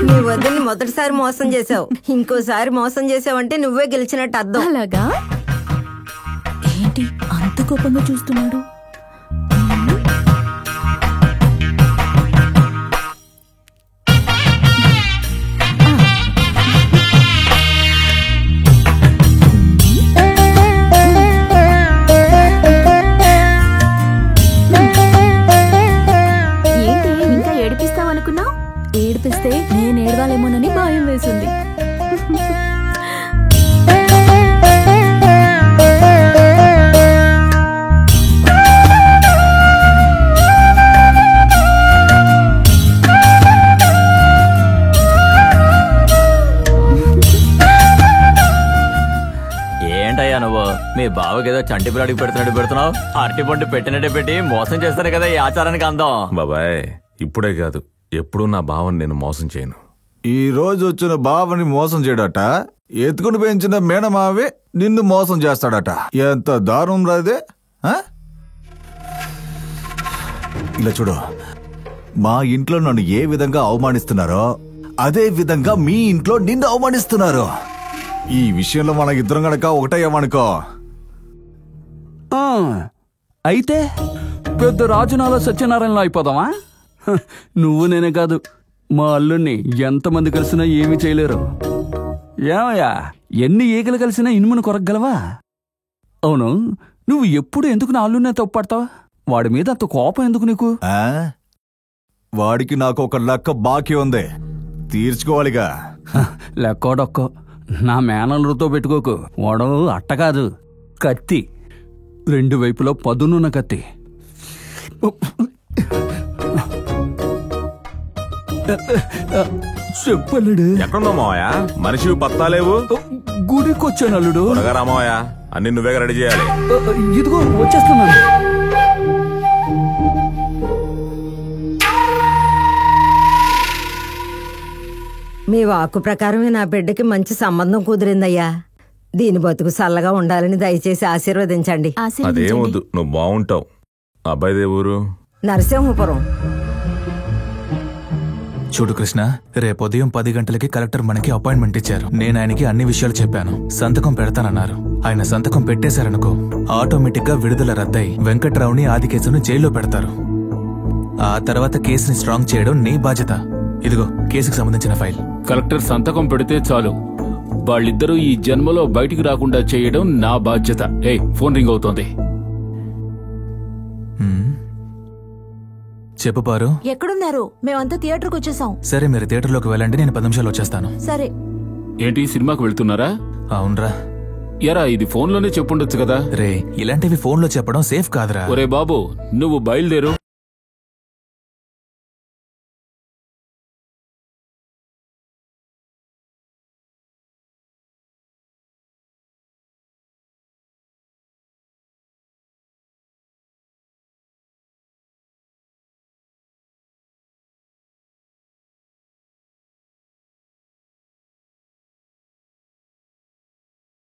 నీ వదిని మొదటిసారి మోసం చేసావు, ఇంకోసారి మోసం చేసావంటే నువ్వే గెలిచినట్టు అర్థం. అలాగా? ఏంటి అంత కోపంగా చూస్తున్నాడు? ఏడిపిస్తే నేను ఏడవాలేమోనని భయం వేసింది. ఏంటయ్యా నువ్వు మీ బావకేదో చంటి పిల్లాడికి పెడుతున్నావు. అరటి పండు పెట్టినట్టే పెట్టి మోసం చేస్తాను కదా ఈ ఆచారానికి అందం. బాబాయ్ ఇప్పుడే కాదు, ఎప్పుడు నా బావని నేను మోసం చేయను. ఈ రోజు వచ్చిన బావని మోసం చేయడట, ఎత్తుకుని పెంచిన మేనమావి నిన్ను మోసం చేస్తాడట. ఎంత దారుణం రాదే. ఇలా చూడు, మా ఇంట్లో నన్ను ఏ విధంగా అవమానిస్తున్నారో అదే విధంగా మీ ఇంట్లో నిన్ను అవమానిస్తున్నారు. ఈ విషయంలో మన ఇద్దరం గనక ఒకటయ్యామనుకో. అయితే పెద్ద రాజునాలో సత్యనారాయణలో అయిపోదామా? నువ్వు నేనే కాదు, మా అల్లుణ్ణి ఎంతమంది కలిసినా ఏమీ చేయలేరు. ఏమయ్యా, ఎన్ని ఈగలు కలిసినా ఇనుమును కొరగలవా? అవును, నువ్వు ఎప్పుడు ఎందుకు నా అల్లున్నే తప్పుపడతావా? వాడి మీద అంత కోపం ఎందుకు నీకు? వాడికి నాకు ఒక లెక్క బాకీ ఉంది, తీర్చుకోవాలిగా. లెక్కోడొక్కో నా మేనల్లుతో పెట్టుకోకు. వాడు అట్ట కాదు, కత్తి, రెండు వైపులో పదునున్న కత్తి. చెప్పల్లుడు. ఎక్కడున్నావు మావయ్య? మనిషి పత్తాలేవు. గుడికొచ్చాను అల్లుడు. త్వరగా రామావయ్య, అన్ని నువ్వేగా రెడీ చేయాలి. ఇదిగో వచ్చేస్తున్నాను. మీ వాక్కు ప్రకారమే నా బిడ్డకి మంచి సంబంధం కుదిరిందయ్యా. దీని బతుకు చల్లగా ఉండాలని దయచేసి ఆశీర్వదించండి. అదేమొద్దు, నువ్వు బాగుంటావు. అబ్బాయిదే ఊరు? నరసింహపురం. చూడు కృష్ణ, రేపు ఉదయం 10 గంటలకి కలెక్టర్ మనకి అపాయింట్మెంట్ ఇచ్చారు. నేను ఆయనకి అన్ని విషయాలు చెప్పాను. సంతకం పెడతానన్నారు. ఆయన సంతకం పెట్టేశారనుకో, ఆటోమేటిక్ గా విడుదల రద్దయి వెంకట్రావుని ఆది కేసును జైల్లో పెడతారు. ఆ తర్వాత కేసుని స్ట్రాంగ్ చేయడం నీ బాధ్యత. ఇదిగో కేసుకు సంబంధించిన ఫైల్. కలెక్టర్ సంతకం పెడితే చాలు, వాళ్ళిద్దరూ ఈ జన్మలో బయటికి రాకుండా చేయడం నా బాధ్యత. ఫోన్ రింగ్ అవుతోంది. చెప్పు పారు. ఎక్కడున్నారు? మేమంతా థియేటర్కి వచ్చేసాం. సరే, మీరు థియేటర్లోకి వెళ్ళండి, నేను 10 నిమిషాలు వచ్చేస్తాను. సరే. ఏంటి, సినిమాకు వెళ్తున్నారా? అవునరా. ఎరా, ఇది ఫోన్లోనే చెప్పుండొచ్చు కదా. రే, ఇలాంటివి ఫోన్లో చెప్పడం సేఫ్ కాదురా. ఒరే బాబు, నువ్వు బయలుదేరు.